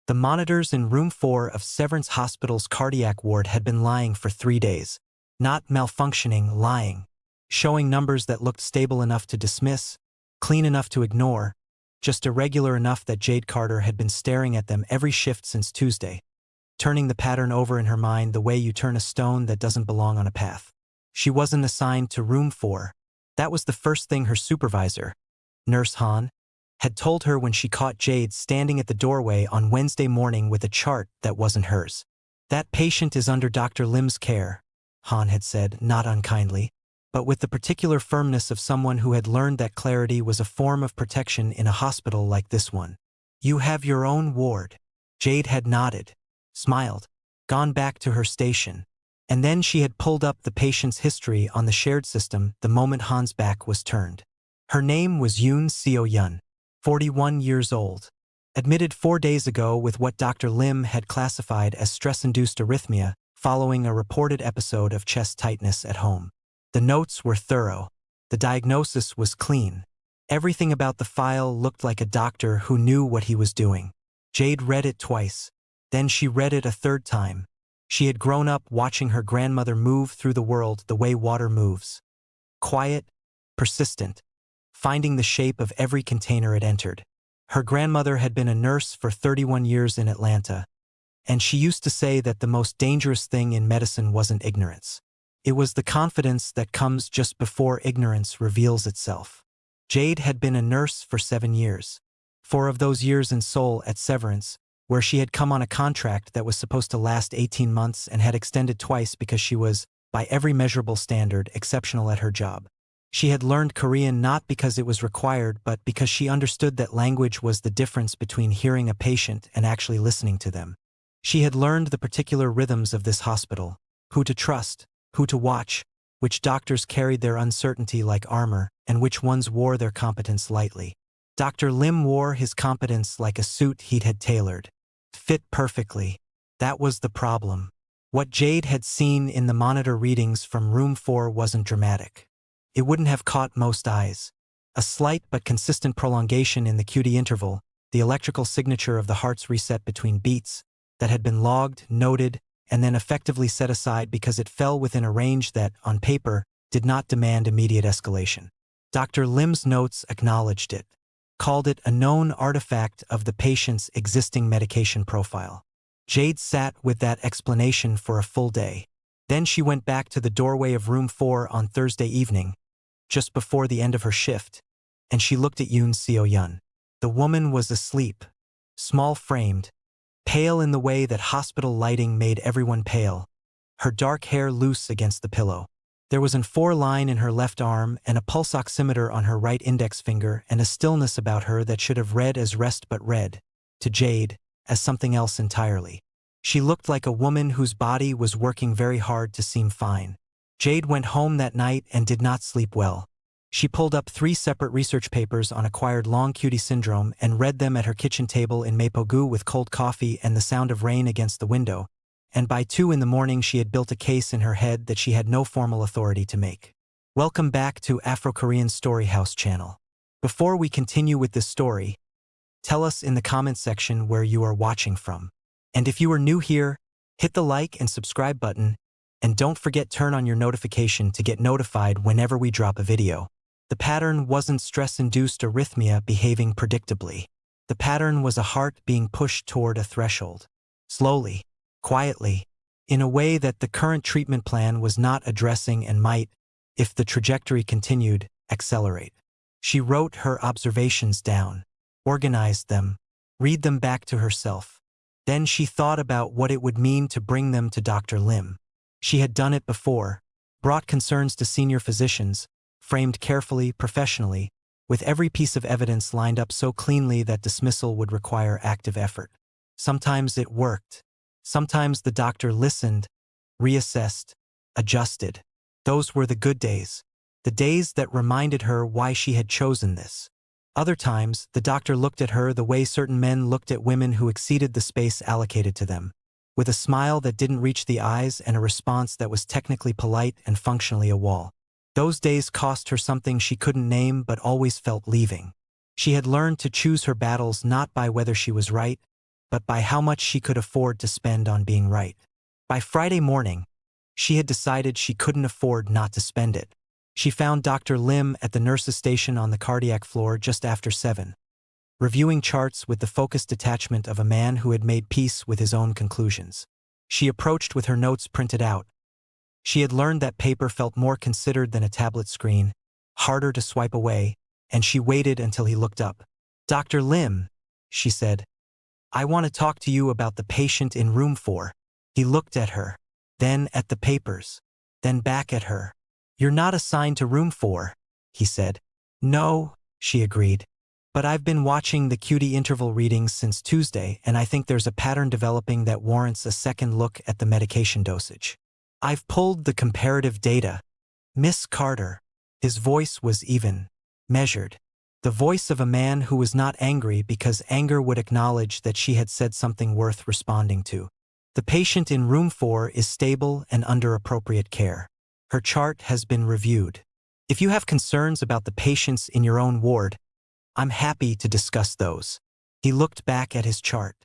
The monitors in room 4 of Severance Hospital's cardiac ward had been lying for 3 days. Not malfunctioning, lying. Showing numbers that looked stable enough to dismiss, clean enough to ignore, just irregular enough that Jade Carter had been staring at them every shift since Tuesday, turning the pattern over in her mind the way you turn a stone that doesn't belong on a path. She wasn't assigned to room 4. That was the first thing her supervisor, Nurse Han, had told her when she caught Jade standing at the doorway on Wednesday morning with a chart that wasn't hers. That patient is under Dr. Lim's care, Han had said, not unkindly, but with the particular firmness of someone who had learned that clarity was a form of protection in a hospital like this one. You have your own ward. Jade had nodded, smiled, gone back to her station, and then she had pulled up the patient's history on the shared system the moment Han's back was turned. Her name was Yoon Seo-yeon, 41 years old, admitted 4 days ago with what Dr. Lim had classified as stress-induced arrhythmia following a reported episode of chest tightness at home. The notes were thorough. The diagnosis was clean. Everything about the file looked like a doctor who knew what he was doing. Jade read it twice. Then she read it a third time. She had grown up watching her grandmother move through the world the way water moves. Quiet, persistent, finding the shape of every container it entered. Her grandmother had been a nurse for 31 years in Atlanta, and she used to say that the most dangerous thing in medicine wasn't ignorance. It was the confidence that comes just before ignorance reveals itself. Jade had been a nurse for 7 years. 4 of those years in Seoul at Severance, where she had come on a contract that was supposed to last 18 months and had extended twice because she was, by every measurable standard, exceptional at her job. She had learned Korean not because it was required, but because she understood that language was the difference between hearing a patient and actually listening to them. She had learned the particular rhythms of this hospital, who to trust, who to watch, which doctors carried their uncertainty like armor, and which ones wore their competence lightly. Dr. Lim wore his competence like a suit he'd had tailored. Fit perfectly. That was the problem. What Jade had seen in the monitor readings from room 4 wasn't dramatic. It wouldn't have caught most eyes. A slight but consistent prolongation in the QT interval, the electrical signature of the heart's reset between beats, that had been logged, noted, and then effectively set aside because it fell within a range that, on paper, did not demand immediate escalation. Dr. Lim's notes acknowledged it, called it a known artifact of the patient's existing medication profile. Jade sat with that explanation for a full day. Then she went back to the doorway of room 4 on Thursday evening, just before the end of her shift, and she looked at Yoon Seo-yeon. The woman was asleep, small-framed, pale in the way that hospital lighting made everyone pale, her dark hair loose against the pillow. There was an 4 line in her left arm and a pulse oximeter on her right index finger and a stillness about her that should have read as rest but read, to Jade, as something else entirely. She looked like a woman whose body was working very hard to seem fine. Jade went home that night and did not sleep well. She pulled up 3 separate research papers on acquired long QT syndrome and read them at her kitchen table in Mapogu with cold coffee and the sound of rain against the window, and by 2 in the morning she had built a case in her head that she had no formal authority to make. Welcome back to Afrokorean Storyhouse channel. Before we continue with this story, tell us in the comment section where you are watching from. And if you are new here, hit the like and subscribe button, and don't forget turn on your notification to get notified whenever we drop a video. The pattern wasn't stress-induced arrhythmia behaving predictably. The pattern was a heart being pushed toward a threshold. Slowly, quietly, in a way that the current treatment plan was not addressing and might, if the trajectory continued, accelerate. She wrote her observations down, organized them, read them back to herself. Then she thought about what it would mean to bring them to Dr. Lim. She had done it before, brought concerns to senior physicians, framed carefully, professionally, with every piece of evidence lined up so cleanly that dismissal would require active effort. Sometimes it worked. Sometimes the doctor listened, reassessed, adjusted. Those were the good days, the days that reminded her why she had chosen this. Other times, the doctor looked at her the way certain men looked at women who exceeded the space allocated to them, with a smile that didn't reach the eyes and a response that was technically polite and functionally a wall. Those days cost her something she couldn't name but always felt leaving. She had learned to choose her battles not by whether she was right, but by how much she could afford to spend on being right. By Friday morning, she had decided she couldn't afford not to spend it. She found Dr. Lim at the nurse's station on the cardiac floor just after 7, reviewing charts with the focused detachment of a man who had made peace with his own conclusions. She approached with her notes printed out. She had learned that paper felt more considered than a tablet screen, harder to swipe away, and she waited until he looked up. "Dr. Lim," she said, "I want to talk to you about the patient in room 4. He looked at her, then at the papers, then back at her. "You're not assigned to room 4, he said. "No," she agreed. "But I've been watching the QT interval readings since Tuesday, and I think there's a pattern developing that warrants a second look at the medication dosage. I've pulled the comparative data." "Miss Carter." His voice was even, measured. The voice of a man who was not angry because anger would acknowledge that she had said something worth responding to. "The patient in room 4 is stable and under appropriate care. Her chart has been reviewed. If you have concerns about the patients in your own ward, I'm happy to discuss those." He looked back at his chart.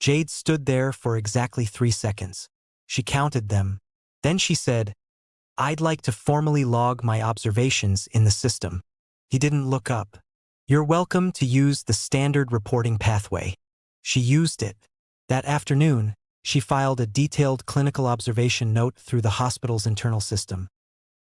Jade stood there for exactly 3 seconds. She counted them. Then she said, "I'd like to formally log my observations in the system." He didn't look up. "You're welcome to use the standard reporting pathway." She used it. That afternoon, she filed a detailed clinical observation note through the hospital's internal system.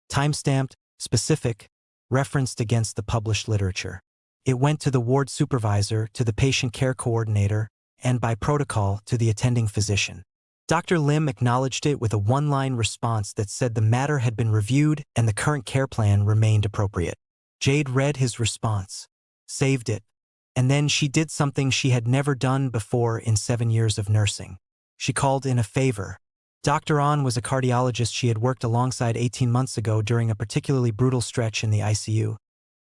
Timestamped, specific, referenced against the published literature. It went to the ward supervisor, to the patient care coordinator, and by protocol to the attending physician. Dr. Lim acknowledged it with a one-line response that said the matter had been reviewed and the current care plan remained appropriate. Jade read his response, saved it, and then she did something she had never done before in 7 years of nursing. She called in a favor. Dr. An was a cardiologist she had worked alongside 18 months ago during a particularly brutal stretch in the ICU.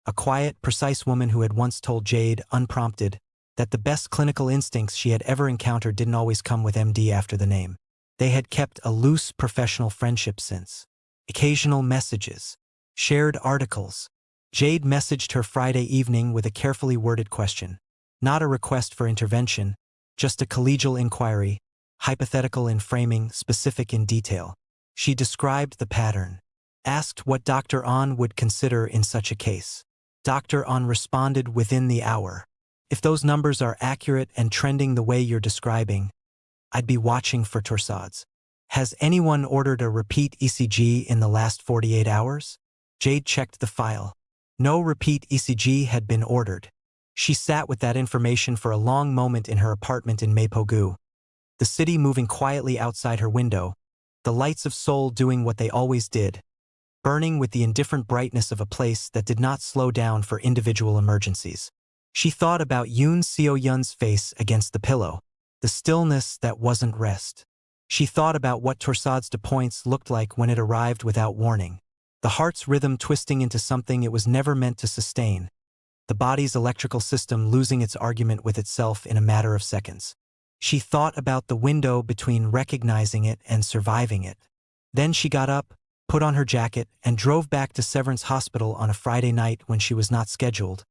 A quiet, precise woman who had once told Jade, unprompted, that the best clinical instincts she had ever encountered didn't always come with MD after the name. They had kept a loose professional friendship since. Occasional messages. Shared articles. Jade messaged her Friday evening with a carefully worded question. Not a request for intervention, just a collegial inquiry, hypothetical in framing, specific in detail. She described the pattern. Asked what Dr. An would consider in such a case. Dr. An responded within the hour. "If those numbers are accurate and trending the way you're describing, I'd be watching for torsades. Has anyone ordered a repeat ECG in the last 48 hours? Jade checked the file. No repeat ECG had been ordered. She sat with that information for a long moment in her apartment in Mapogu. The city moving quietly outside her window, the lights of Seoul doing what they always did, burning with the indifferent brightness of a place that did not slow down for individual emergencies. She thought about Yoon Seo-yun's face against the pillow, the stillness that wasn't rest. She thought about what torsades de points looked like when it arrived without warning. The heart's rhythm twisting into something it was never meant to sustain. The body's electrical system losing its argument with itself in a matter of seconds. She thought about the window between recognizing it and surviving it. Then she got up, put on her jacket, and drove back to Severance Hospital on a Friday night when she was not scheduled,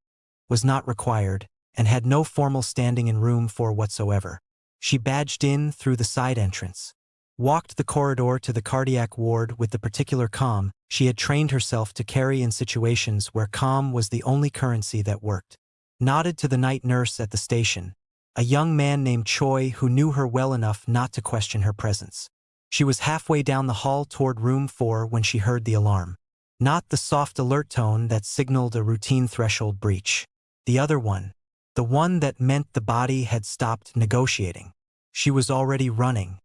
was not required, and had no formal standing in room 4 whatsoever. She badged in through the side entrance. Walked the corridor to the cardiac ward with the particular calm she had trained herself to carry in situations where calm was the only currency that worked. Nodded to the night nurse at the station, a young man named Choi who knew her well enough not to question her presence. She was halfway down the hall toward room 4 when she heard the alarm. Not the soft alert tone that signaled a routine threshold breach. The other one. The one that meant the body had stopped negotiating. She was already running.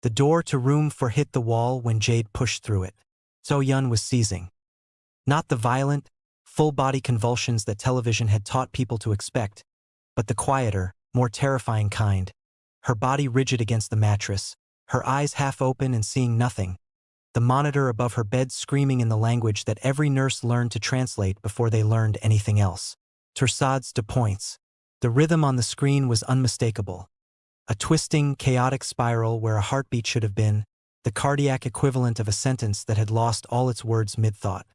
The door to room 4 hit the wall when Jade pushed through it. So-yun was seizing. Not the violent, full-body convulsions that television had taught people to expect, but the quieter, more terrifying kind. Her body rigid against the mattress, her eyes half open and seeing nothing. The monitor above her bed screaming in the language that every nurse learned to translate before they learned anything else. Torsades de points. The rhythm on the screen was unmistakable. A twisting, chaotic spiral where a heartbeat should have been, the cardiac equivalent of a sentence that had lost all its words mid-thought.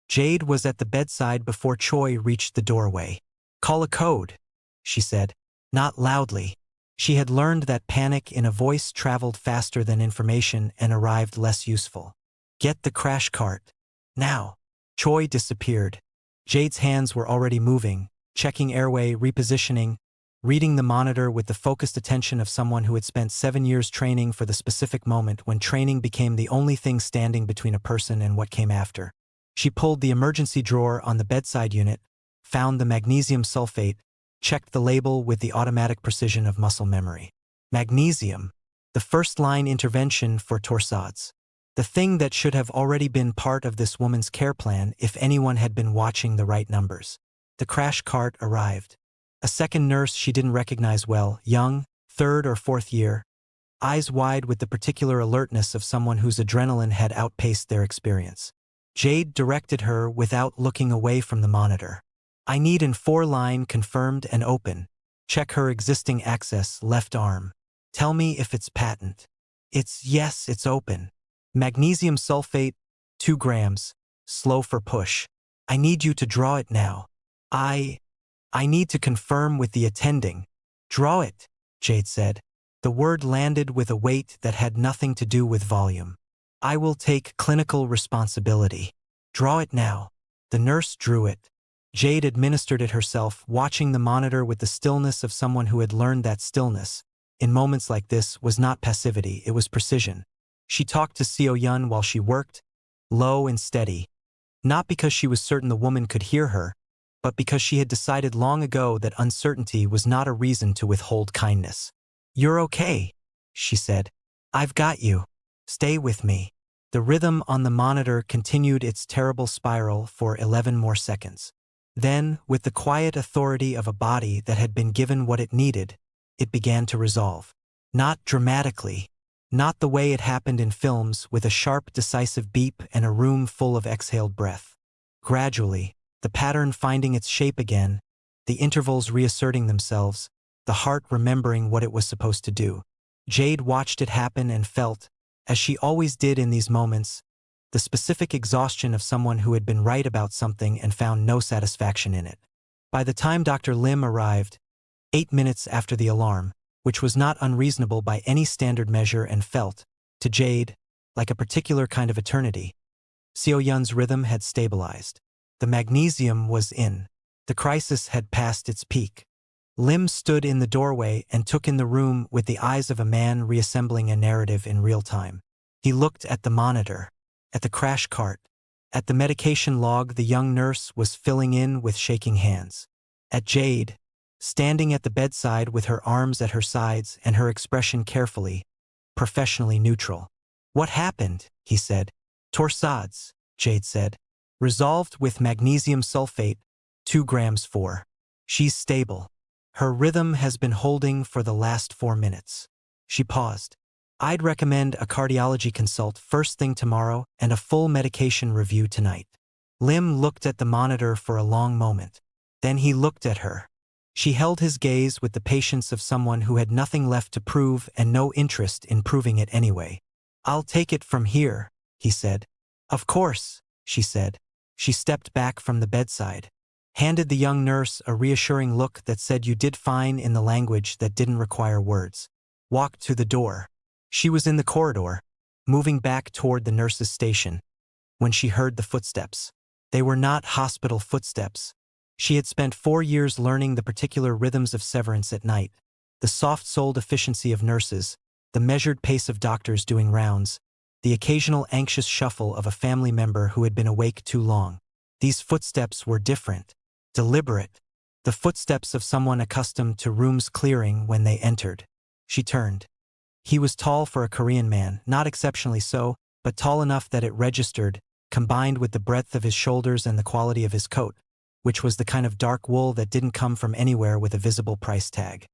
Jade was at the bedside before Choi reached the doorway. "Call a code," she said, not loudly, She had learned that panic in a voice traveled faster than information and arrived less useful. Get the crash cart. Now. Choi disappeared. Jade's hands were already moving, checking airway, repositioning, reading the monitor with the focused attention of someone who had spent 7 years training for the specific moment when training became the only thing standing between a person and what came after. She pulled the emergency drawer on the bedside unit, found the magnesium sulfate, checked the label with the automatic precision of muscle memory. Magnesium, the first-line intervention for torsades. The thing that should have already been part of this woman's care plan if anyone had been watching the right numbers. The crash cart arrived. A second nurse she didn't recognize well, young, 3rd or 4th year, eyes wide with the particular alertness of someone whose adrenaline had outpaced their experience. Jade directed her without looking away from the monitor. I need in 4-line confirmed and open. Check her existing access left arm. Tell me if it's patent. Yes, it's open. Magnesium sulfate, 2 grams, slow for push. I need you to draw it now. I need to confirm with the attending. Draw it, Jade said. The word landed with a weight that had nothing to do with volume. I will take clinical responsibility. Draw it now. The nurse drew it. Jade administered it herself, watching the monitor with the stillness of someone who had learned that stillness, in moments like this, was not passivity, it was precision. She talked to Seo-yun while she worked, low and steady, not because she was certain the woman could hear her, but because she had decided long ago that uncertainty was not a reason to withhold kindness. You're okay, she said. I've got you. Stay with me. The rhythm on the monitor continued its terrible spiral for 11 more seconds. Then, with the quiet authority of a body that had been given what it needed, it began to resolve. Not dramatically. Not the way it happened in films with a sharp, decisive beep and a room full of exhaled breath. Gradually, the pattern finding its shape again, the intervals reasserting themselves, the heart remembering what it was supposed to do. Jade watched it happen and felt, as she always did in these moments, the specific exhaustion of someone who had been right about something and found no satisfaction in it. By the time Dr. Lim arrived, 8 minutes after the alarm, which was not unreasonable by any standard measure and felt, to Jade, like a particular kind of eternity, Seo-yun's rhythm had stabilized. The magnesium was in. The crisis had passed its peak. Lim stood in the doorway and took in the room with the eyes of a man reassembling a narrative in real time. He looked at the monitor, at the crash cart, at the medication log the young nurse was filling in with shaking hands, at Jade, standing at the bedside with her arms at her sides and her expression carefully, professionally neutral. What happened? He said. Torsades, Jade said. Resolved with magnesium sulfate, 2 grams 4. She's stable. Her rhythm has been holding for the last 4 minutes. She paused. I'd recommend a cardiology consult first thing tomorrow and a full medication review tonight. Lim looked at the monitor for a long moment. Then he looked at her. She held his gaze with the patience of someone who had nothing left to prove and no interest in proving it anyway. I'll take it from here, he said. Of course, she said. She stepped back from the bedside, handed the young nurse a reassuring look that said you did fine in the language that didn't require words. Walked to the door. She was in the corridor, moving back toward the nurse's station, when she heard the footsteps. They were not hospital footsteps. She had spent 4 years learning the particular rhythms of severance at night, the soft-souled efficiency of nurses, the measured pace of doctors doing rounds, the occasional anxious shuffle of a family member who had been awake too long. These footsteps were different, deliberate, the footsteps of someone accustomed to rooms clearing when they entered. She turned. He was tall for a Korean man, not exceptionally so, but tall enough that it registered, combined with the breadth of his shoulders and the quality of his coat, which was the kind of dark wool that didn't come from anywhere with a visible price tag.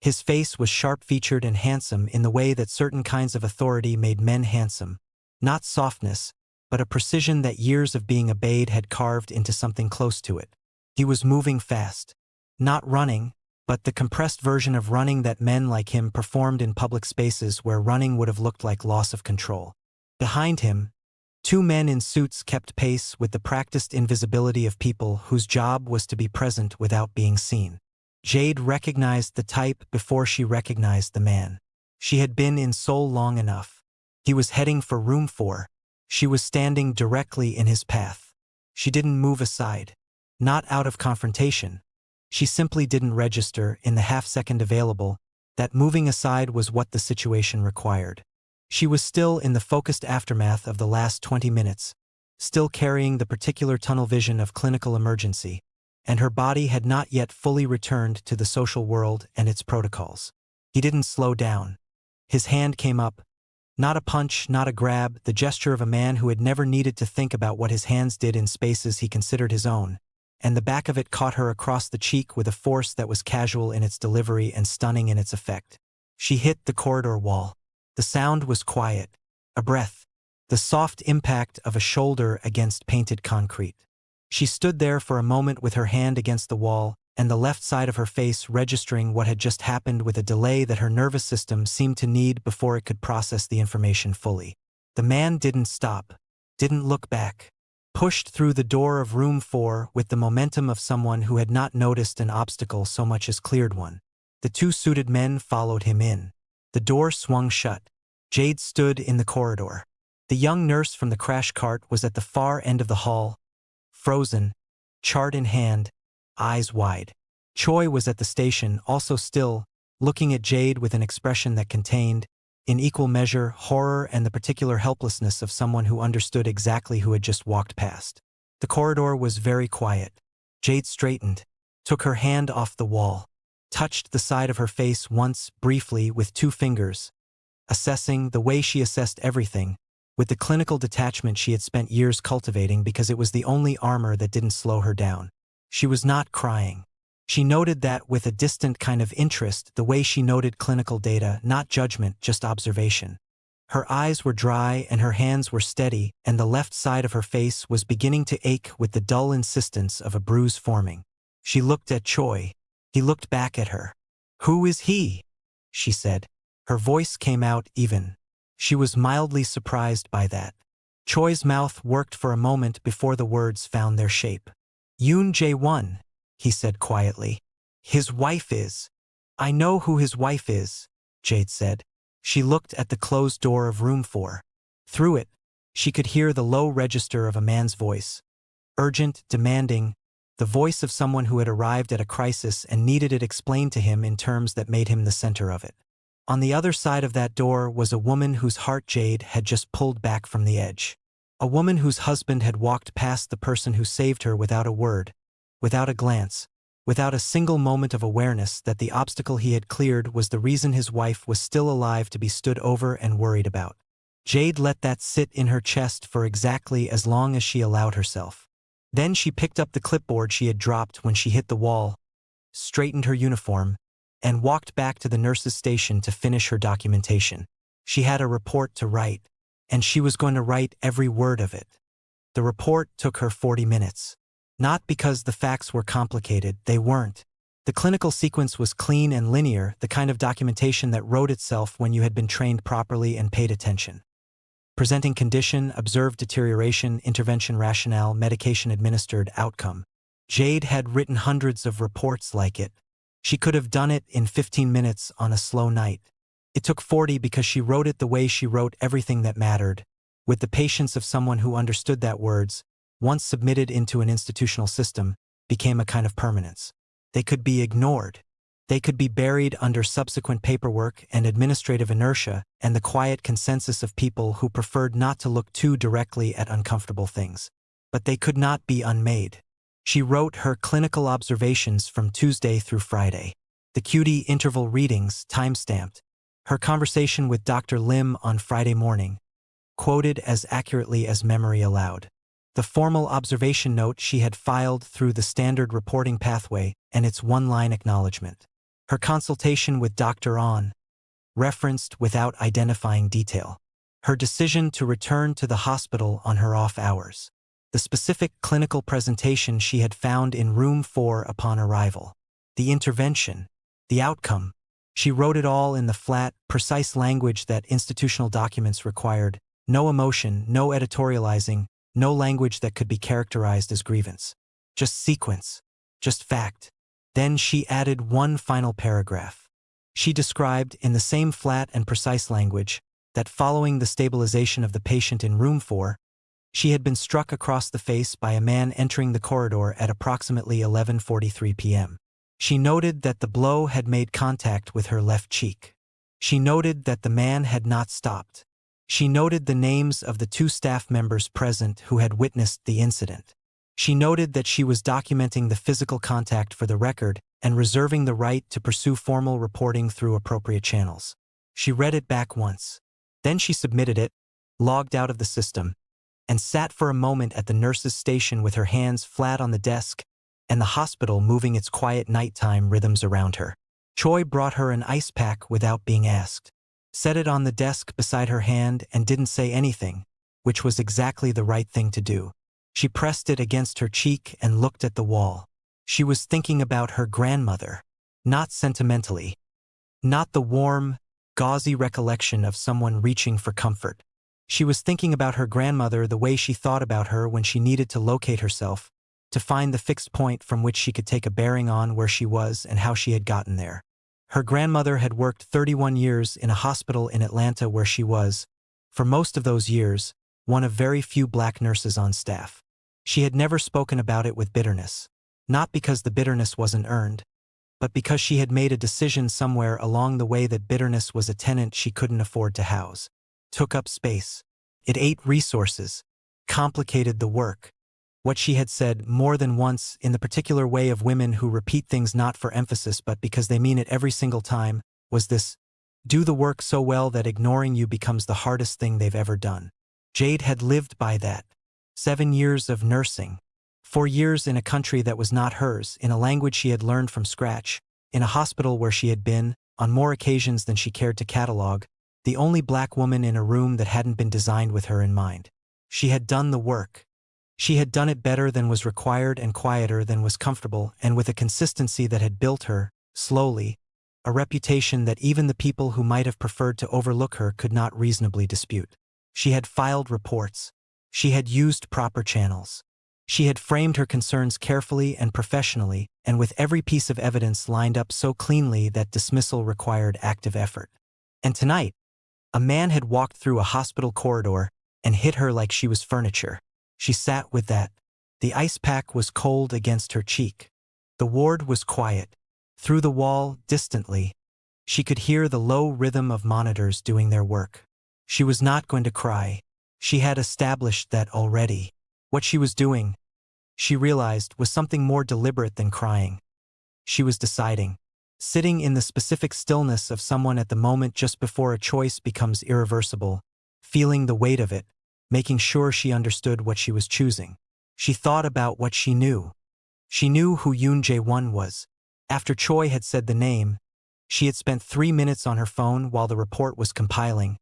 His face was sharp-featured and handsome in the way that certain kinds of authority made men handsome. Not softness, but a precision that years of being obeyed had carved into something close to it. He was moving fast. Not running, but the compressed version of running that men like him performed in public spaces where running would have looked like loss of control. Behind him, 2 men in suits kept pace with the practiced invisibility of people whose job was to be present without being seen. Jade recognized the type before she recognized the man. She had been in Seoul long enough. He was heading for room 4. She was standing directly in his path. She didn't move aside. Not out of confrontation. She simply didn't register in the half-second available that moving aside was what the situation required. She was still in the focused aftermath of the last 20 minutes, still carrying the particular tunnel vision of clinical emergency, and her body had not yet fully returned to the social world and its protocols. He didn't slow down. His hand came up. Not a punch, not a grab, the gesture of a man who had never needed to think about what his hands did in spaces he considered his own, and the back of it caught her across the cheek with a force that was casual in its delivery and stunning in its effect. She hit the corridor wall. The sound was quiet, a breath, the soft impact of a shoulder against painted concrete. She stood there for a moment with her hand against the wall, and the left side of her face registering what had just happened with a delay that her nervous system seemed to need before it could process the information fully. The man didn't stop, didn't look back. Pushed through the door of room 4 with the momentum of someone who had not noticed an obstacle so much as cleared one. The two suited men followed him in. The door swung shut. Jade stood in the corridor. The young nurse from the crash cart was at the far end of the hall, frozen, chart in hand, eyes wide. Choi was at the station, also still, looking at Jade with an expression that contained, in equal measure, horror and the particular helplessness of someone who understood exactly who had just walked past. The corridor was very quiet. Jade straightened, took her hand off the wall, touched the side of her face once, briefly, with 2 fingers, assessing the way she assessed everything, with the clinical detachment she had spent years cultivating because it was the only armor that didn't slow her down. She was not crying. She noted that with a distant kind of interest, the way she noted clinical data, not judgment, just observation. Her eyes were dry and her hands were steady, and the left side of her face was beginning to ache with the dull insistence of a bruise forming. She looked at Choi. He looked back at her. "Who is he?" she said. Her voice came out even. She was mildly surprised by that. Choi's mouth worked for a moment before the words found their shape. "Yoon Jae-won," he said quietly. "His wife is." "I know who his wife is," Jade said. She looked at the closed door of room 4. Through it, she could hear the low register of a man's voice. Urgent, demanding, the voice of someone who had arrived at a crisis and needed it explained to him in terms that made him the center of it. On the other side of that door was a woman whose heart Jade had just pulled back from the edge. A woman whose husband had walked past the person who saved her without a word, without a glance, without a single moment of awareness that the obstacle he had cleared was the reason his wife was still alive to be stood over and worried about. Jade let that sit in her chest for exactly as long as she allowed herself. Then she picked up the clipboard she had dropped when she hit the wall, straightened her uniform, and walked back to the nurse's station to finish her documentation. She had a report to write, and she was going to write every word of it. The report took her 40 minutes. Not because the facts were complicated, they weren't. The clinical sequence was clean and linear, the kind of documentation that wrote itself when you had been trained properly and paid attention. Presenting condition, observed deterioration, intervention rationale, medication administered, outcome. Jade had written hundreds of reports like it. She could have done it in 15 minutes on a slow night. It took 40 because she wrote it the way she wrote everything that mattered, with the patience of someone who understood that words, once submitted into an institutional system, became a kind of permanence. They could be ignored. They could be buried under subsequent paperwork and administrative inertia and the quiet consensus of people who preferred not to look too directly at uncomfortable things. But they could not be unmade. She wrote her clinical observations from Tuesday through Friday. The QD interval readings, time-stamped. Her conversation with Dr. Lim on Friday morning, quoted as accurately as memory allowed. The formal observation note she had filed through the standard reporting pathway and its one-line acknowledgement. Her consultation with Dr. On, referenced without identifying detail. Her decision to return to the hospital on her off hours. The specific clinical presentation she had found in room 4 upon arrival. The intervention. The outcome. She wrote it all in the flat, precise language that institutional documents required. No emotion, no editorializing, no language that could be characterized as grievance. Just sequence. Just fact. Then she added one final paragraph. She described, in the same flat and precise language, that following the stabilization of the patient in room 4, she had been struck across the face by a man entering the corridor at approximately 11:43 p.m. She noted that the blow had made contact with her left cheek. She noted that the man had not stopped. She noted the names of the 2 staff members present who had witnessed the incident. She noted that she was documenting the physical contact for the record and reserving the right to pursue formal reporting through appropriate channels. She read it back once. Then she submitted it, logged out of the system, and sat for a moment at the nurse's station with her hands flat on the desk and the hospital moving its quiet nighttime rhythms around her. Choi brought her an ice pack without being asked, set it on the desk beside her hand and didn't say anything, which was exactly the right thing to do. She pressed it against her cheek and looked at the wall. She was thinking about her grandmother, not sentimentally, not the warm, gauzy recollection of someone reaching for comfort. She was thinking about her grandmother the way she thought about her when she needed to locate herself, to find the fixed point from which she could take a bearing on where she was and how she had gotten there. Her grandmother had worked 31 years in a hospital in Atlanta where she was, for most of those years, one of very few black nurses on staff. She had never spoken about it with bitterness, not because the bitterness wasn't earned, but because she had made a decision somewhere along the way that bitterness was a tenant she couldn't afford to house. Took up space. It ate resources, complicated the work. What she had said more than once in the particular way of women who repeat things not for emphasis but because they mean it every single time, was this: do the work so well that ignoring you becomes the hardest thing they've ever done. Jade had lived by that. 7 years of nursing. 4 years in a country that was not hers, in a language she had learned from scratch, in a hospital where she had been, on more occasions than she cared to catalog, the only black woman in a room that hadn't been designed with her in mind. She had done the work. She had done it better than was required and quieter than was comfortable, and with a consistency that had built her, slowly, a reputation that even the people who might have preferred to overlook her could not reasonably dispute. She had filed reports. She had used proper channels. She had framed her concerns carefully and professionally, and with every piece of evidence lined up so cleanly that dismissal required active effort. And tonight, a man had walked through a hospital corridor and hit her like she was furniture. She sat with that. The ice pack was cold against her cheek. The ward was quiet. Through the wall, distantly, she could hear the low rhythm of monitors doing their work. She was not going to cry. She had established that already. What she was doing, she realized, was something more deliberate than crying. She was deciding. Sitting in the specific stillness of someone at the moment just before a choice becomes irreversible, feeling the weight of it, making sure she understood what she was choosing. She thought about what she knew. She knew who Yoon Jae-won was. After Choi had said the name, she had spent 3 minutes on her phone while the report was compiling,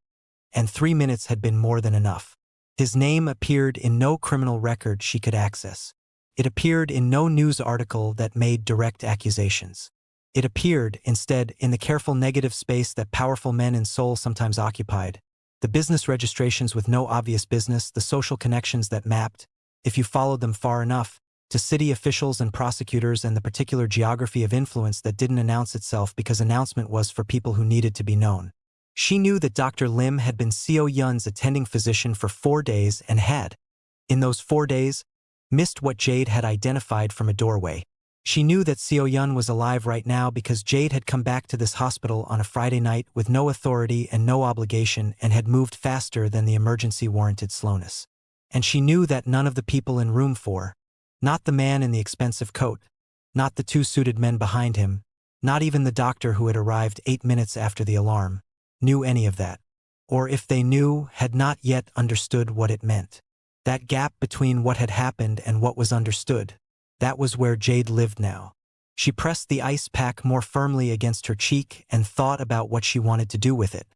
and 3 minutes had been more than enough. His name appeared in no criminal record she could access. It appeared in no news article that made direct accusations. It appeared, instead, in the careful negative space that powerful men in Seoul sometimes occupied. The business registrations with no obvious business, the social connections that mapped, if you followed them far enough, to city officials and prosecutors, and the particular geography of influence that didn't announce itself because announcement was for people who needed to be known. She knew that Dr. Lim had been Seo Yun's attending physician for 4 days and had, in those 4 days, missed what Jade had identified from a doorway. She knew that Seo Yun was alive right now because Jade had come back to this hospital on a Friday night with no authority and no obligation and had moved faster than the emergency warranted slowness. And she knew that none of the people in room 4, not the man in the expensive coat, not the 2 suited men behind him, not even the doctor who had arrived 8 minutes after the alarm, knew any of that. Or if they knew, had not yet understood what it meant. That gap between what had happened and what was understood. That was where Jade lived now. She pressed the ice pack more firmly against her cheek and thought about what she wanted to do with it.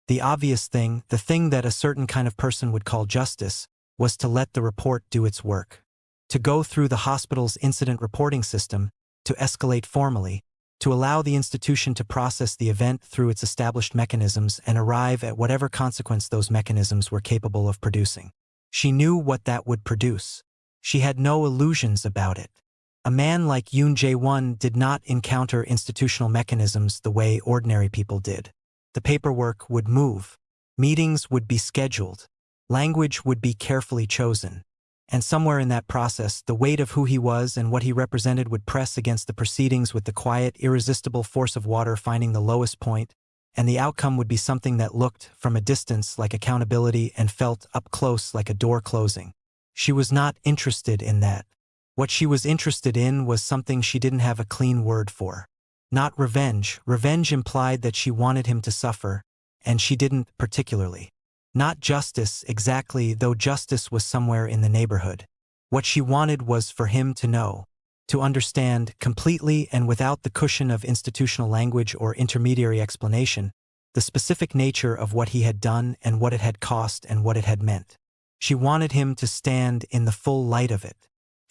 The obvious thing, the thing that a certain kind of person would call justice, was to let the report do its work. To go through the hospital's incident reporting system, to escalate formally, to allow the institution to process the event through its established mechanisms and arrive at whatever consequence those mechanisms were capable of producing. She knew what that would produce. She had no illusions about it. A man like Yoon Jae-won did not encounter institutional mechanisms the way ordinary people did. The paperwork would move. Meetings would be scheduled. Language would be carefully chosen. And somewhere in that process, the weight of who he was and what he represented would press against the proceedings with the quiet, irresistible force of water finding the lowest point, and the outcome would be something that looked, from a distance, like accountability and felt up close like a door closing. She was not interested in that. What she was interested in was something she didn't have a clean word for. Not revenge. Revenge implied that she wanted him to suffer, and she didn't particularly. Not justice exactly, though justice was somewhere in the neighborhood. What she wanted was for him to know, to understand completely and without the cushion of institutional language or intermediary explanation, the specific nature of what he had done and what it had cost and what it had meant. She wanted him to stand in the full light of it.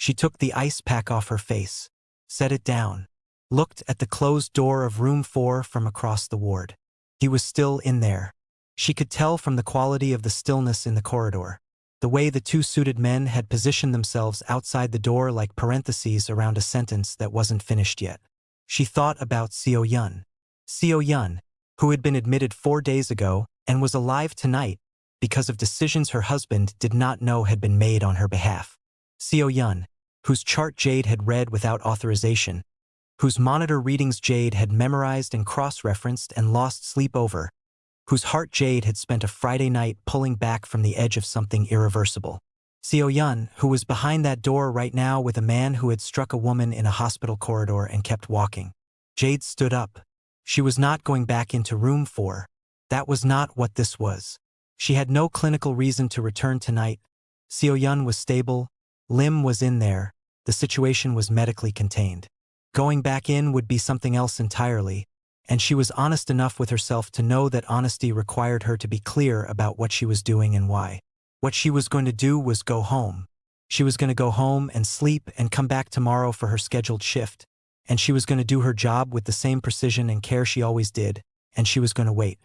She took the ice pack off her face, set it down, looked at the closed door of room 4 from across the ward. He was still in there. She could tell from the quality of the stillness in the corridor, the way the two suited men had positioned themselves outside the door like parentheses around a sentence that wasn't finished yet. She thought about Seo-yun. Seo-yun, who had been admitted 4 days ago and was alive tonight because of decisions her husband did not know had been made on her behalf. Seo-yun, whose chart Jade had read without authorization, whose monitor readings Jade had memorized and cross-referenced and lost sleep over, whose heart Jade had spent a Friday night pulling back from the edge of something irreversible. Seo-yun, who was behind that door right now with a man who had struck a woman in a hospital corridor and kept walking. Jade stood up. She was not going back into room 4. That was not what this was. She had no clinical reason to return tonight. Seo-yun was stable. Lim was in there. The situation was medically contained. Going back in would be something else entirely, and she was honest enough with herself to know that honesty required her to be clear about what she was doing and why. What she was going to do was go home. She was going to go home and sleep and come back tomorrow for her scheduled shift, and she was going to do her job with the same precision and care she always did, and she was going to wait.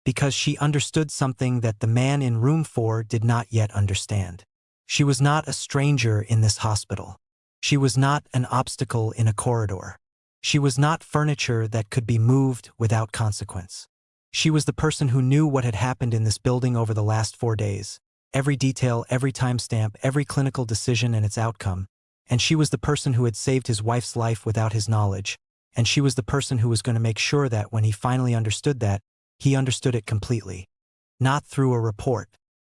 Because she understood something that the man in room 4 did not yet understand. She was not a stranger in this hospital. She was not an obstacle in a corridor. She was not furniture that could be moved without consequence. She was the person who knew what had happened in this building over the last 4 days, every detail, every timestamp, every clinical decision and its outcome, and she was the person who had saved his wife's life without his knowledge, and she was the person who was going to make sure that when he finally understood that, he understood it completely. Not through a report,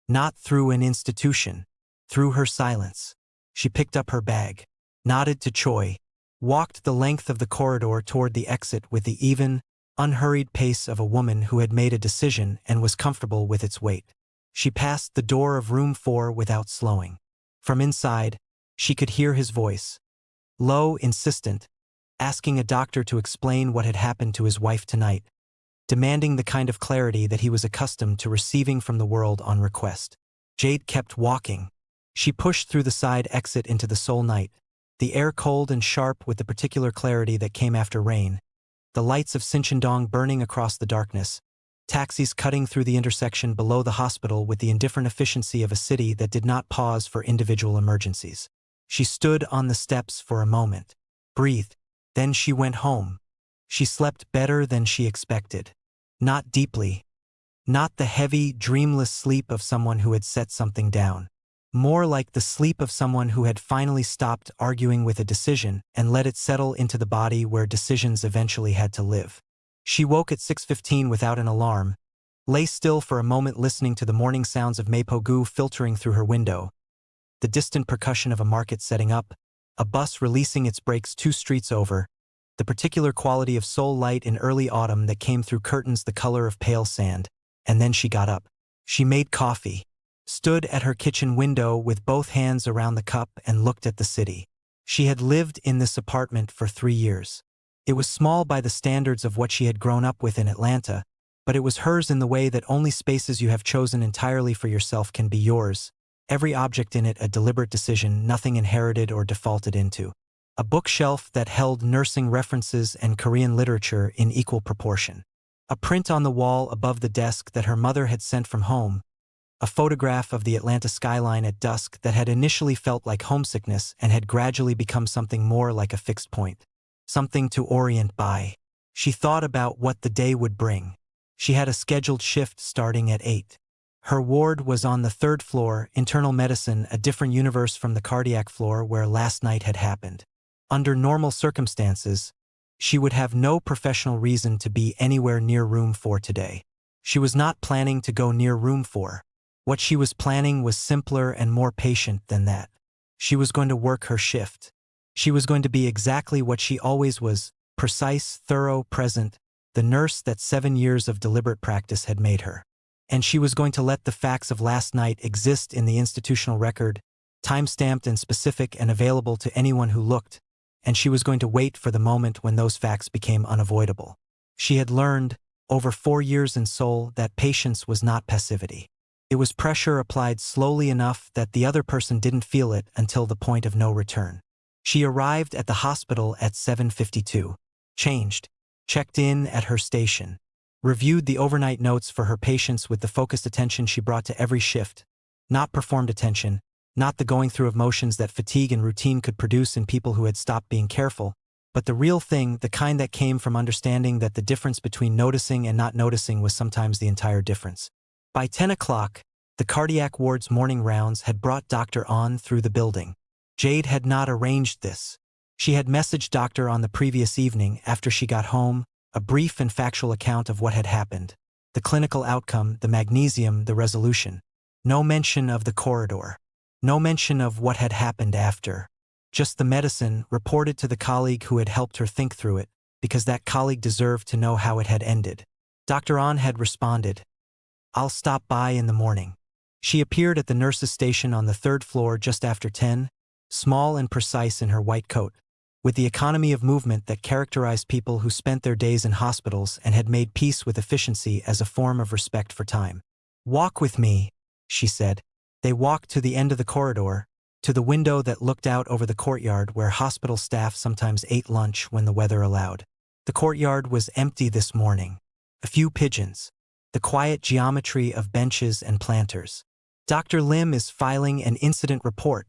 not through an institution, through her silence. She picked up her bag, nodded to Choi, walked the length of the corridor toward the exit with the even, unhurried pace of a woman who had made a decision and was comfortable with its weight. She passed the door of room 4 without slowing. From inside, she could hear his voice, low, insistent, asking a doctor to explain what had happened to his wife tonight, demanding the kind of clarity that he was accustomed to receiving from the world on request. Jade kept walking. She pushed through the side exit into the Seoul night, the air cold and sharp with the particular clarity that came after rain, the lights of Sinchindong burning across the darkness, taxis cutting through the intersection below the hospital with the indifferent efficiency of a city that did not pause for individual emergencies. She stood on the steps for a moment, breathed, then she went home. She slept better than she expected. Not deeply. Not the heavy, dreamless sleep of someone who had set something down. More like the sleep of someone who had finally stopped arguing with a decision and let it settle into the body where decisions eventually had to live. She woke at 6:15 without an alarm, lay still for a moment listening to the morning sounds of Mapogu filtering through her window, the distant percussion of a market setting up, a bus releasing its brakes 2 streets over, the particular quality of Seoul light in early autumn that came through curtains the color of pale sand, and then she got up. She made coffee, stood at her kitchen window with both hands around the cup and looked at the city. She had lived in this apartment for 3 years. It was small by the standards of what she had grown up with in Atlanta, but it was hers in the way that only spaces you have chosen entirely for yourself can be yours, every object in it a deliberate decision, nothing inherited or defaulted into. A bookshelf that held nursing references and Korean literature in equal proportion. A print on the wall above the desk that her mother had sent from home, a photograph of the Atlanta skyline at dusk that had initially felt like homesickness and had gradually become something more like a fixed point. Something to orient by. She thought about what the day would bring. She had a scheduled shift starting at 8. Her ward was on the 3rd floor, internal medicine, a different universe from the cardiac floor where last night had happened. Under normal circumstances, she would have no professional reason to be anywhere near room 4 today. She was not planning to go near room 4. What she was planning was simpler and more patient than that. She was going to work her shift. She was going to be exactly what she always was, precise, thorough, present, the nurse that 7 years of deliberate practice had made her. And she was going to let the facts of last night exist in the institutional record, time-stamped and specific and available to anyone who looked, and she was going to wait for the moment when those facts became unavoidable. She had learned, over 4 years in Seoul, that patience was not passivity. It was pressure applied slowly enough that the other person didn't feel it until the point of no return. She arrived at the hospital at 7:52, changed, checked in at her station, reviewed the overnight notes for her patients with the focused attention she brought to every shift, not performed attention, not the going through of motions that fatigue and routine could produce in people who had stopped being careful, but the real thing, the kind that came from understanding that the difference between noticing and not noticing was sometimes the entire difference. By 10 o'clock, the cardiac ward's morning rounds had brought Dr. On through the building. Jade had not arranged this. She had messaged Doctor on the previous evening after she got home, a brief and factual account of what had happened. The clinical outcome, the magnesium, the resolution. No mention of the corridor. No mention of what had happened after. Just the medicine reported to the colleague who had helped her think through it, because that colleague deserved to know how it had ended. Dr. On had responded, "I'll stop by in the morning." She appeared at the nurse's station on the 3rd floor just after 10, small and precise in her white coat, with the economy of movement that characterized people who spent their days in hospitals and had made peace with efficiency as a form of respect for time. "Walk with me," she said. They walked to the end of the corridor, to the window that looked out over the courtyard where hospital staff sometimes ate lunch when the weather allowed. The courtyard was empty this morning. A few pigeons. The quiet geometry of benches and planters. "Dr. Lim is filing an incident report,"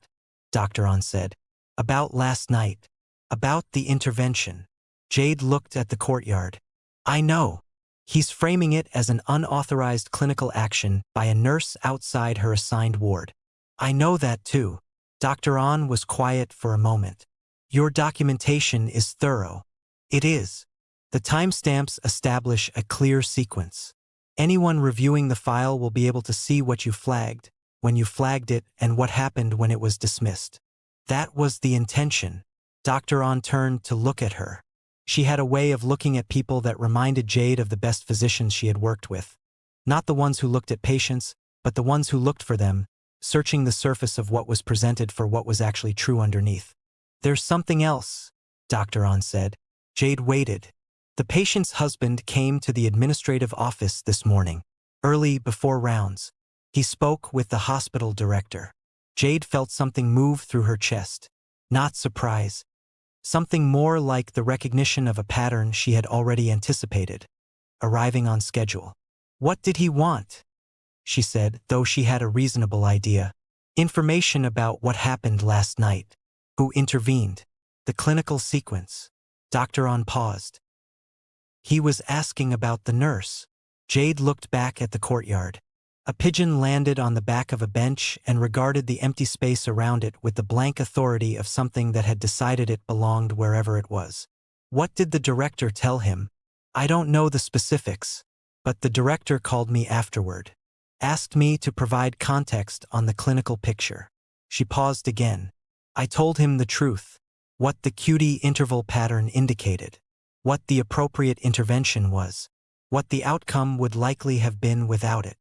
Dr. On said. "About last night. About the intervention." Jade looked at the courtyard. "I know. He's framing it as an unauthorized clinical action by a nurse outside her assigned ward. I know that too." Dr. On was quiet for a moment. "Your documentation is thorough." "It is. The timestamps establish a clear sequence. Anyone reviewing the file will be able to see what you flagged, when you flagged it, and what happened when it was dismissed." "That was the intention." Dr. On turned to look at her. She had a way of looking at people that reminded Jade of the best physicians she had worked with. Not the ones who looked at patients, but the ones who looked for them, searching the surface of what was presented for what was actually true underneath. "There's something else," Dr. On said. Jade waited. "The patient's husband came to the administrative office this morning, early before rounds. He spoke with the hospital director." Jade felt something move through her chest. Not surprise. Something more like the recognition of a pattern she had already anticipated. Arriving on schedule. "What did he want?" she said, though she had a reasonable idea. "Information about what happened last night. Who intervened. The clinical sequence." Dr. On paused. "He was asking about the nurse." Jade looked back at the courtyard. A pigeon landed on the back of a bench and regarded the empty space around it with the blank authority of something that had decided it belonged wherever it was. "What did the director tell him?" "I don't know the specifics, but the director called me afterward. Asked me to provide context on the clinical picture." She paused again. "I told him the truth. What the QT interval pattern indicated. What the appropriate intervention was. What the outcome would likely have been without it."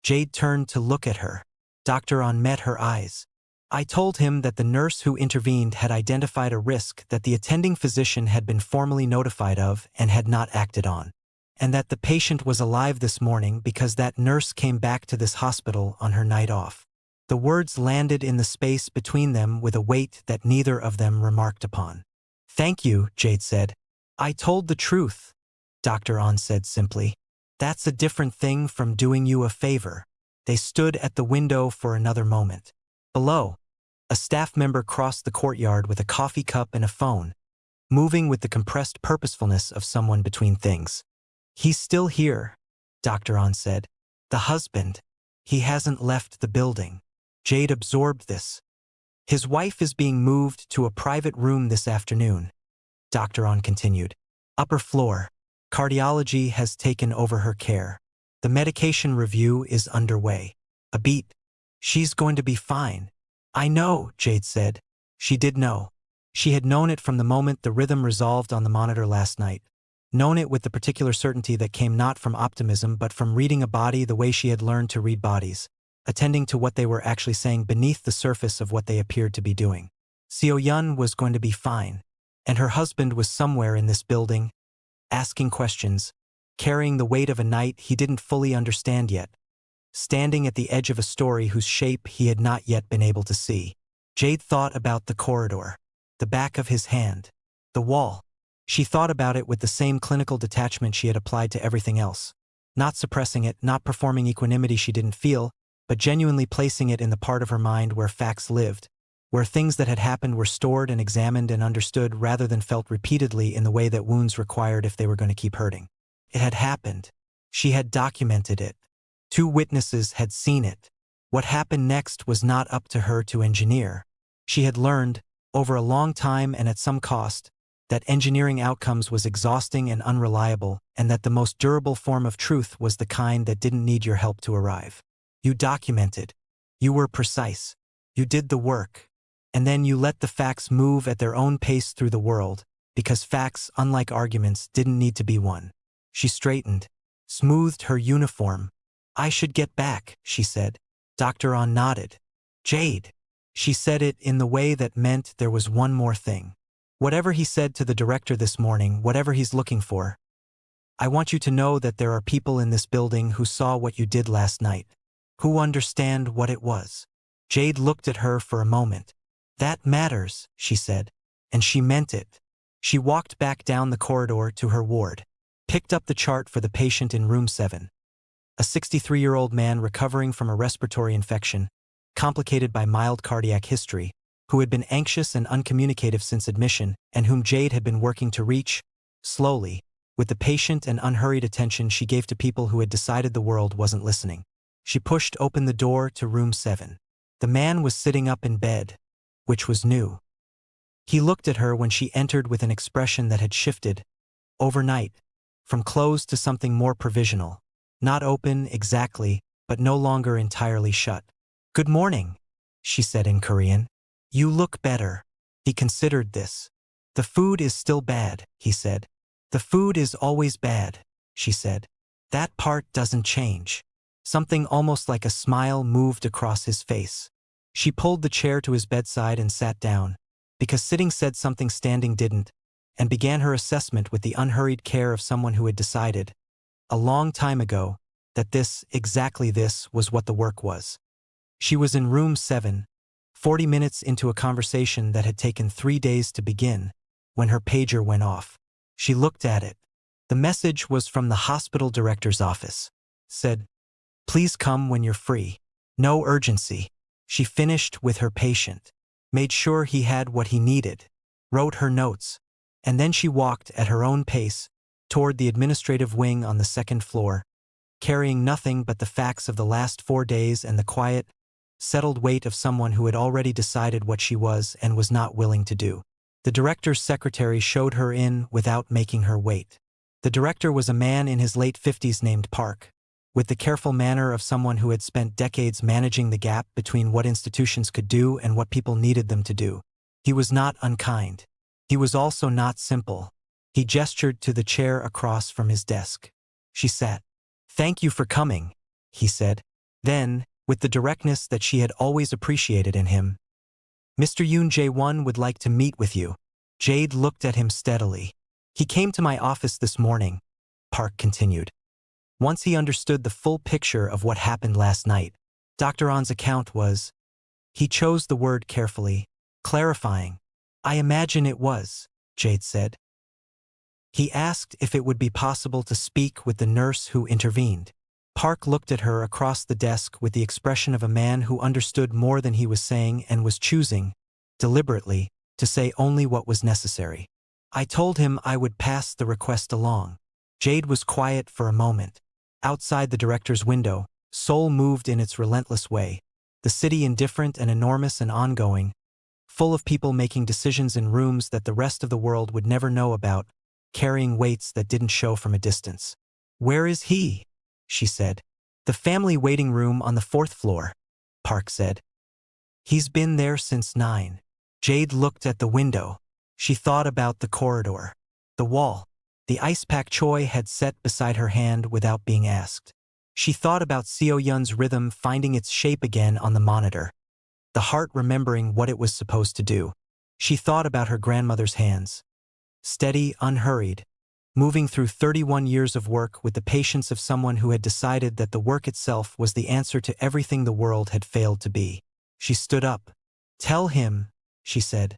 Jade turned to look at her. Dr. On met her eyes. "I told him that the nurse who intervened had identified a risk that the attending physician had been formally notified of and had not acted on, and that the patient was alive this morning because that nurse came back to this hospital on her night off." The words landed in the space between them with a weight that neither of them remarked upon. "Thank you," Jade said. "I told the truth," Dr. On said simply. "That's a different thing from doing you a favor." They stood at the window for another moment. Below, a staff member crossed the courtyard with a coffee cup and a phone, moving with the compressed purposefulness of someone between things. "He's still here," Dr. On said. "The husband. He hasn't left the building." Jade absorbed this. "His wife is being moved to a private room this afternoon," Dr. On continued. "Upper floor. Cardiology has taken over her care. The medication review is underway." A beat. "She's going to be fine." "I know," Jade said. She did know. She had known it from the moment the rhythm resolved on the monitor last night. Known it with the particular certainty that came not from optimism but from reading a body the way she had learned to read bodies, attending to what they were actually saying beneath the surface of what they appeared to be doing. Seo-yun was going to be fine, and her husband was somewhere in this building, asking questions, carrying the weight of a night he didn't fully understand yet, standing at the edge of a story whose shape he had not yet been able to see. Jade thought about the corridor, the back of his hand, the wall. She thought about it with the same clinical detachment she had applied to everything else. Not suppressing it, not performing equanimity she didn't feel, but genuinely placing it in the part of her mind where facts lived, where things that had happened were stored and examined and understood rather than felt repeatedly in the way that wounds required if they were going to keep hurting. It had happened. She had documented it. 2 witnesses had seen it. What happened next was not up to her to engineer. She had learned, over a long time and at some cost, that engineering outcomes was exhausting and unreliable, and that the most durable form of truth was the kind that didn't need your help to arrive. You documented. You were precise. You did the work. And then you let the facts move at their own pace through the world, because facts, unlike arguments, didn't need to be won. She straightened, smoothed her uniform. "I should get back," she said. Dr. On nodded. "Jade." She said it in the way that meant there was one more thing. "Whatever he said to the director this morning, whatever he's looking for, I want you to know that there are people in this building who saw what you did last night, who understand what it was." Jade looked at her for a moment. "That matters," she said, and she meant it. She walked back down the corridor to her ward, picked up the chart for the patient in room 7. A 63-year-old man recovering from a respiratory infection, complicated by mild cardiac history, who had been anxious and uncommunicative since admission and whom Jade had been working to reach, slowly, with the patient and unhurried attention she gave to people who had decided the world wasn't listening. She pushed open the door to room 7. The man was sitting up in bed, which was new. He looked at her when she entered with an expression that had shifted, overnight, from closed to something more provisional. Not open, exactly, but no longer entirely shut. "Good morning," she said in Korean. "You look better." He considered this. "The food is still bad," he said. "The food is always bad," she said. "That part doesn't change." Something almost like a smile moved across his face. She pulled the chair to his bedside and sat down, because sitting said something standing didn't, and began her assessment with the unhurried care of someone who had decided, a long time ago, that this, exactly this, was what the work was. She was in room 7, 40 minutes into a conversation that had taken 3 days to begin, when her pager went off. She looked at it. The message was from the hospital director's office. Said, "Please come when you're free. No urgency." She finished with her patient, made sure he had what he needed, wrote her notes, and then she walked at her own pace toward the administrative wing on the 2nd floor, carrying nothing but the facts of the last 4 days and the quiet, settled weight of someone who had already decided what she was and was not willing to do. The director's secretary showed her in without making her wait. The director was a man in his late 50s named Park, with the careful manner of someone who had spent decades managing the gap between what institutions could do and what people needed them to do. He was not unkind. He was also not simple. He gestured to the chair across from his desk. She sat. "Thank you for coming," he said. Then, with the directness that she had always appreciated in him, "Mr. Yoon Jae-won would like to meet with you." Jade looked at him steadily. "He came to my office this morning," Park continued. Once he understood the full picture of what happened last night, Dr. On's account was, he chose the word carefully, clarifying. "I imagine it was," Jade said. "He asked if it would be possible to speak with the nurse who intervened." Park looked at her across the desk with the expression of a man who understood more than he was saying and was choosing, deliberately, to say only what was necessary. I told him I would pass the request along. Jade was quiet for a moment. Outside the director's window, Seoul moved in its relentless way, the city indifferent and enormous and ongoing, full of people making decisions in rooms that the rest of the world would never know about, carrying weights that didn't show from a distance. "Where is he?" she said. "The family waiting room on the 4th floor," Park said. "He's been there since 9. Jade looked at the window. She thought about the corridor, the wall. The ice pack Choi had set beside her hand without being asked. She thought about Seo-yun's rhythm finding its shape again on the monitor, the heart remembering what it was supposed to do. She thought about her grandmother's hands, steady, unhurried, moving through 31 years of work with the patience of someone who had decided that the work itself was the answer to everything the world had failed to be. She stood up. "Tell him," she said,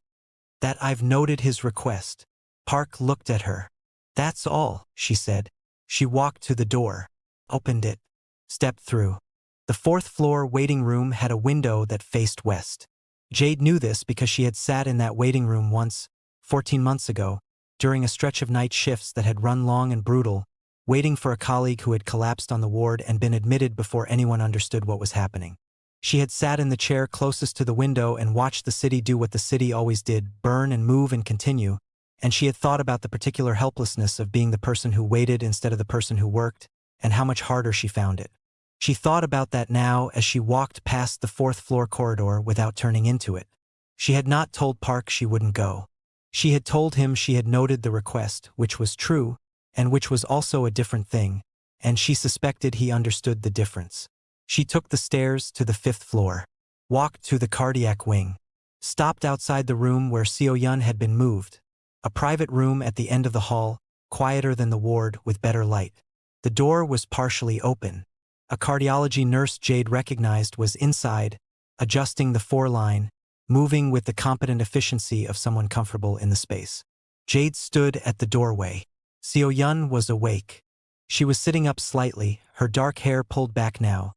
"that I've noted his request." Park looked at her. "That's all," she said. She walked to the door, opened it, stepped through. The 4th floor waiting room had a window that faced west. Jade knew this because she had sat in that waiting room once, 14 months ago, during a stretch of night shifts that had run long and brutal, waiting for a colleague who had collapsed on the ward and been admitted before anyone understood what was happening. She had sat in the chair closest to the window and watched the city do what the city always did, burn and move and continue, and she had thought about the particular helplessness of being the person who waited instead of the person who worked, and how much harder she found it. She thought about that now as she walked past the 4th floor corridor without turning into it. She had not told Park she wouldn't go. She had told him she had noted the request, which was true, and which was also a different thing, and she suspected he understood the difference. She took the stairs to the 5th floor, walked to the cardiac wing, stopped outside the room where Seo-yun had been moved, a private room at the end of the hall, quieter than the ward with better light. The door was partially open. A cardiology nurse Jade recognized was inside, adjusting the 4-line, moving with the competent efficiency of someone comfortable in the space. Jade stood at the doorway. Seo-yun was awake. She was sitting up slightly, her dark hair pulled back now,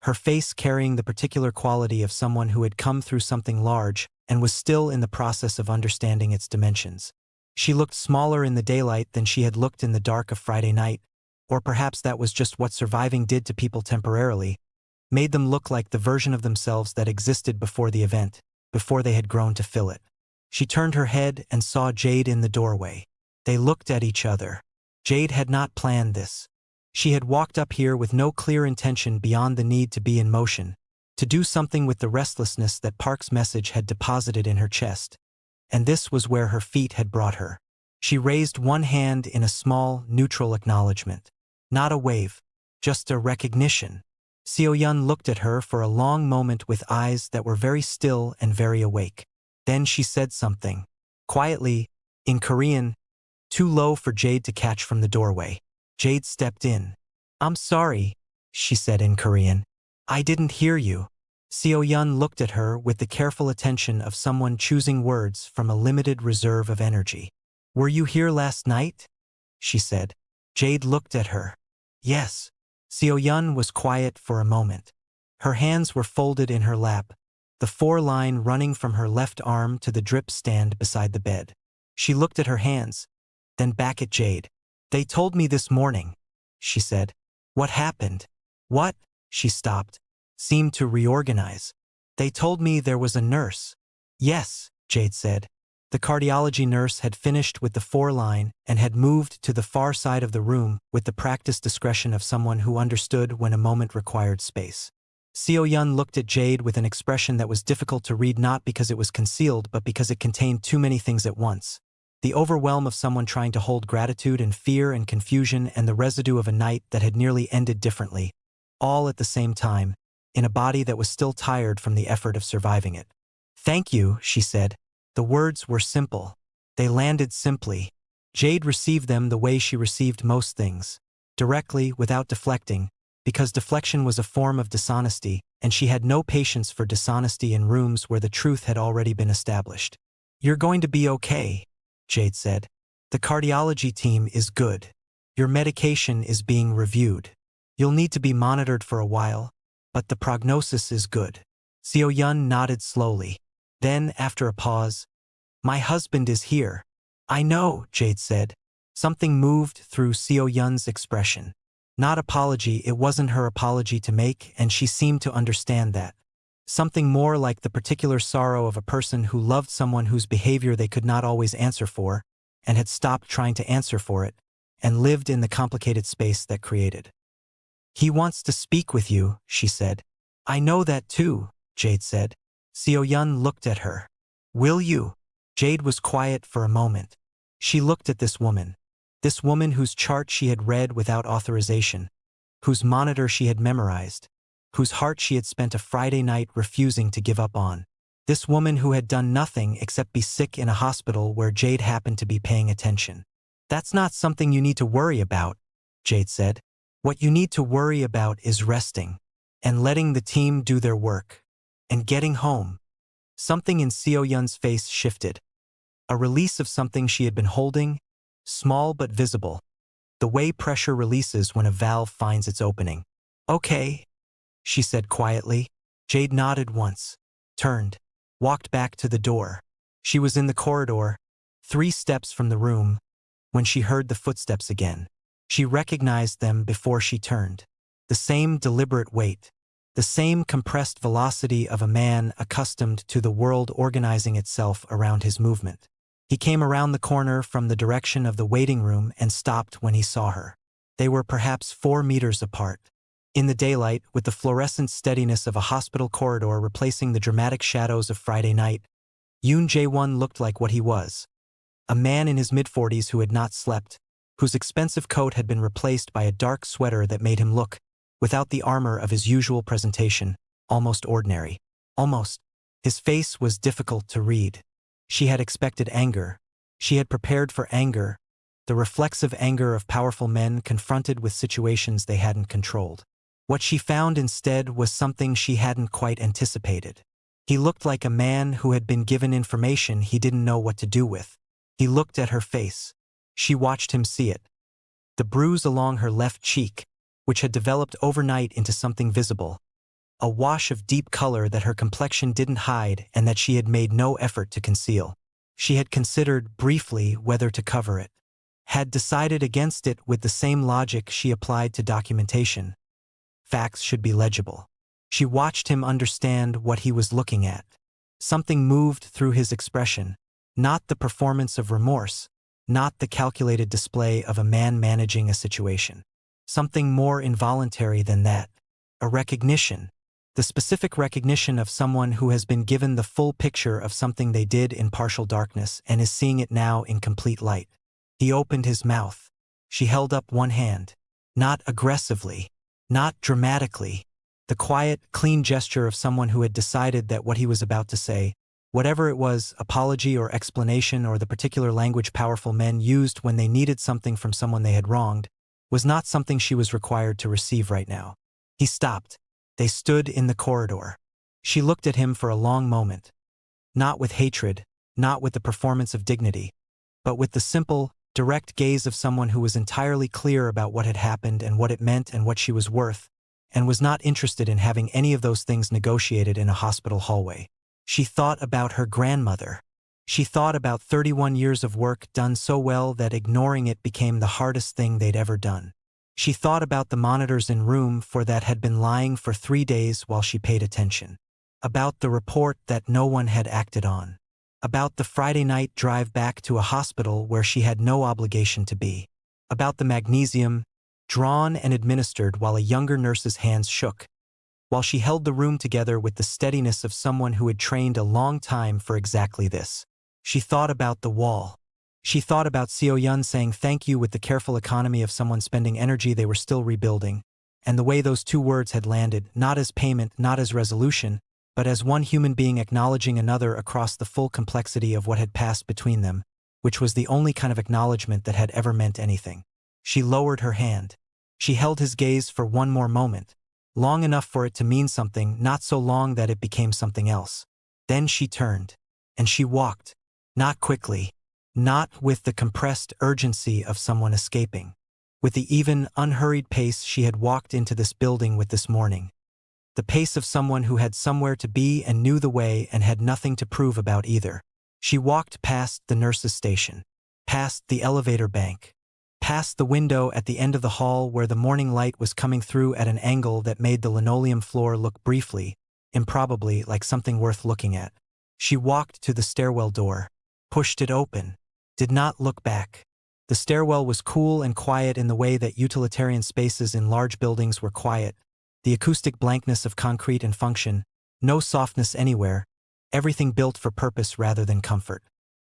her face carrying the particular quality of someone who had come through something large and was still in the process of understanding its dimensions. She looked smaller in the daylight than she had looked in the dark of Friday night, or perhaps that was just what surviving did to people temporarily, made them look like the version of themselves that existed before the event, before they had grown to fill it. She turned her head and saw Jade in the doorway. They looked at each other. Jade had not planned this. She had walked up here with no clear intention beyond the need to be in motion, to do something with the restlessness that Park's message had deposited in her chest. And this was where her feet had brought her. She raised one hand in a small, neutral acknowledgement. Not a wave, just a recognition. Seo-yun looked at her for a long moment with eyes that were very still and very awake. Then she said something, quietly, in Korean, too low for Jade to catch from the doorway. Jade stepped in. "I'm sorry," she said in Korean. "I didn't hear you." Seo-yun looked at her with the careful attention of someone choosing words from a limited reserve of energy. "Were you here last night?" she said. Jade looked at her. "Yes." Seo-yun was quiet for a moment. Her hands were folded in her lap, the 4-line running from her left arm to the drip stand beside the bed. She looked at her hands, then back at Jade. "They told me this morning," she said. "What happened?" "What?" She stopped, seemed to reorganize. "They told me there was a nurse." "Yes," Jade said. The cardiology nurse had finished with the 4-line and had moved to the far side of the room with the practiced discretion of someone who understood when a moment required space. Seo-yun looked at Jade with an expression that was difficult to read, not because it was concealed but because it contained too many things at once. The overwhelm of someone trying to hold gratitude and fear and confusion and the residue of a night that had nearly ended differently, all at the same time, in a body that was still tired from the effort of surviving it. "Thank you," she said. The words were simple. They landed simply. Jade received them the way she received most things, directly, without deflecting, because deflection was a form of dishonesty, and she had no patience for dishonesty in rooms where the truth had already been established. "You're going to be okay," Jade said. "The cardiology team is good. Your medication is being reviewed." You'll need to be monitored for a while, but the prognosis is good. Seo-yun nodded slowly. Then, after a pause, "My husband is here." "I know," Jade said. Something moved through Seo-yun's expression. Not apology, it wasn't her apology to make, and she seemed to understand that. Something more like the particular sorrow of a person who loved someone whose behavior they could not always answer for, and had stopped trying to answer for it, and lived in the complicated space that created. "He wants to speak with you," she said. "I know that too," Jade said. Seo-yun looked at her. "Will you?" Jade was quiet for a moment. She looked at this woman whose chart she had read without authorization, whose monitor she had memorized, whose heart she had spent a Friday night refusing to give up on. This woman who had done nothing except be sick in a hospital where Jade happened to be paying attention. "That's not something you need to worry about," Jade said. "What you need to worry about is resting, and letting the team do their work, and getting home." Something in Seo-yun's face shifted. A release of something she had been holding, small but visible, the way pressure releases when a valve finds its opening. "Okay," she said quietly. Jade nodded once, turned, walked back to the door. She was in the corridor, 3 steps from the room, when she heard the footsteps again. She recognized them before she turned. The same deliberate weight, the same compressed velocity of a man accustomed to the world organizing itself around his movement. He came around the corner from the direction of the waiting room and stopped when he saw her. They were perhaps 4 meters apart. In the daylight, with the fluorescent steadiness of a hospital corridor replacing the dramatic shadows of Friday night, Yoon Jae-won looked like what he was. A man in his mid-40s who had not slept, whose expensive coat had been replaced by a dark sweater that made him look, without the armor of his usual presentation, almost ordinary. Almost. His face was difficult to read. She had expected anger. She had prepared for anger, the reflexive anger of powerful men confronted with situations they hadn't controlled. What she found instead was something she hadn't quite anticipated. He looked like a man who had been given information he didn't know what to do with. He looked at her face. She watched him see it. The bruise along her left cheek, which had developed overnight into something visible. A wash of deep color that her complexion didn't hide and that she had made no effort to conceal. She had considered, briefly, whether to cover it. Had decided against it with the same logic she applied to documentation. Facts should be legible. She watched him understand what he was looking at. Something moved through his expression. Not the performance of remorse, not the calculated display of a man managing a situation. Something more involuntary than that. A recognition. The specific recognition of someone who has been given the full picture of something they did in partial darkness and is seeing it now in complete light. He opened his mouth. She held up one hand. Not aggressively. Not dramatically. The quiet, clean gesture of someone who had decided that what he was about to say, whatever it was, apology or explanation or the particular language powerful men used when they needed something from someone they had wronged, was not something she was required to receive right now. He stopped. They stood in the corridor. She looked at him for a long moment. Not with hatred, not with the performance of dignity, but with the simple, direct gaze of someone who was entirely clear about what had happened and what it meant and what she was worth, and was not interested in having any of those things negotiated in a hospital hallway. She thought about her grandmother. She thought about 31 years of work done so well that ignoring it became the hardest thing they'd ever done. She thought about the monitors in room 4 that had been lying for 3 days while she paid attention. About the report that no one had acted on. About the Friday night drive back to a hospital where she had no obligation to be. About the magnesium, drawn and administered while a younger nurse's hands shook, while she held the room together with the steadiness of someone who had trained a long time for exactly this. She thought about the wall. She thought about Seo-yun saying thank you with the careful economy of someone spending energy they were still rebuilding, and the way those 2 words had landed, not as payment, not as resolution, but as one human being acknowledging another across the full complexity of what had passed between them, which was the only kind of acknowledgement that had ever meant anything. She lowered her hand. She held his gaze for one more moment, long enough for it to mean something, not so long that it became something else. Then she turned, and she walked, not quickly, not with the compressed urgency of someone escaping, with the even, unhurried pace she had walked into this building with this morning. The pace of someone who had somewhere to be and knew the way and had nothing to prove about either. She walked past the nurse's station, past the elevator bank, past the window at the end of the hall where the morning light was coming through at an angle that made the linoleum floor look briefly, improbably, like something worth looking at. She walked to the stairwell door, pushed it open, did not look back. The stairwell was cool and quiet in the way that utilitarian spaces in large buildings were quiet, the acoustic blankness of concrete and function, no softness anywhere, everything built for purpose rather than comfort.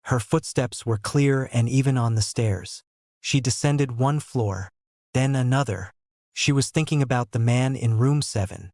Her footsteps were clear and even on the stairs. She descended one floor, then another. She was thinking about the man in room 7,